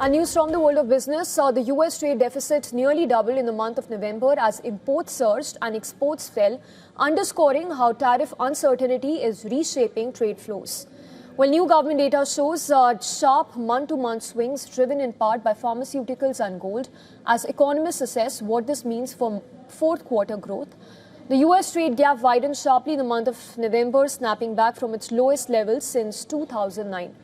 And news from the world of business, the US trade deficit nearly doubled in the month of November as imports surged and exports fell, underscoring how tariff uncertainty is reshaping trade flows. Well, new government data shows sharp month-to-month swings driven in part by pharmaceuticals and gold as economists assess what this means for fourth quarter growth. The US trade gap widened sharply in the month of November, snapping back from its lowest levels since 2009.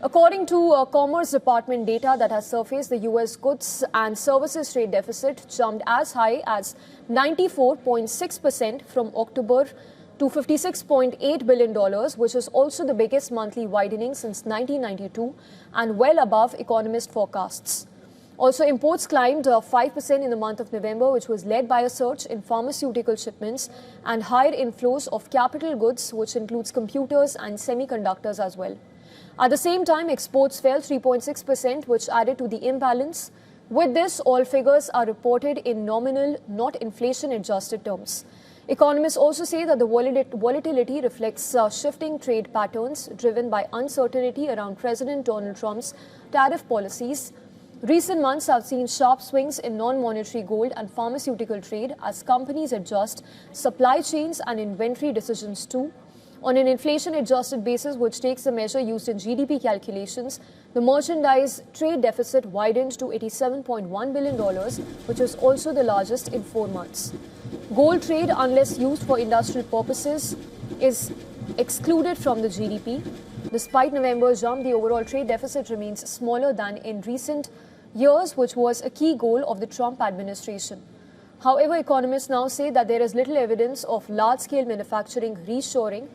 According to Commerce Department data that has surfaced, the US goods and services trade deficit jumped as high as 94.6% from October to $56.8 billion, which is also the biggest monthly widening since 1992 and well above economist forecasts. Also, imports climbed 5% in the month of November, which was led by a surge in pharmaceutical shipments and higher inflows of capital goods, which includes computers and semiconductors as well. At the same time, exports fell 3.6%, which added to the imbalance. With this, all figures are reported in nominal, not inflation-adjusted terms. Economists also say that the volatility reflects shifting trade patterns driven by uncertainty around President Donald Trump's tariff policies. Recent months have seen sharp swings in non-monetary gold and pharmaceutical trade as companies adjust supply chains and inventory decisions too. On an inflation-adjusted basis, which takes the measure used in GDP calculations, the merchandise trade deficit widened to $87.1 billion, which is also the largest in 4 months. Gold trade, unless used for industrial purposes, is excluded from the GDP. Despite November's jump, the overall trade deficit remains smaller than in recent years, which was a key goal of the Trump administration. However, economists now say that there is little evidence of large-scale manufacturing reshoring.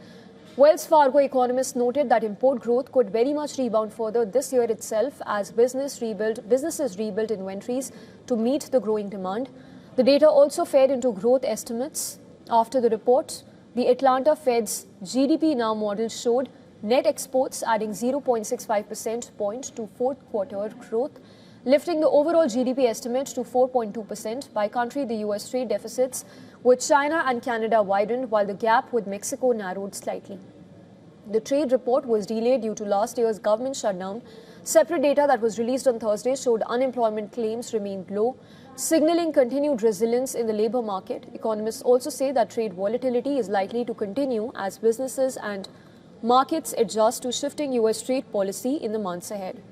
Wells Fargo economists noted that import growth could very much rebound further this year itself as businesses rebuild inventories to meet the growing demand. The data also fed into growth estimates. After the report, the Atlanta Fed's GDP Now model showed net exports adding 0.65 percentage point to fourth quarter growth, lifting the overall GDP estimate to 4.2%. By country, the US trade deficits with China and Canada widened while the gap with Mexico narrowed slightly. The trade report was delayed due to last year's government shutdown. Separate data that was released on Thursday showed unemployment claims remained low, signaling continued resilience in the labor market. Economists also say that trade volatility is likely to continue as businesses and markets adjust to shifting US trade policy in the months ahead.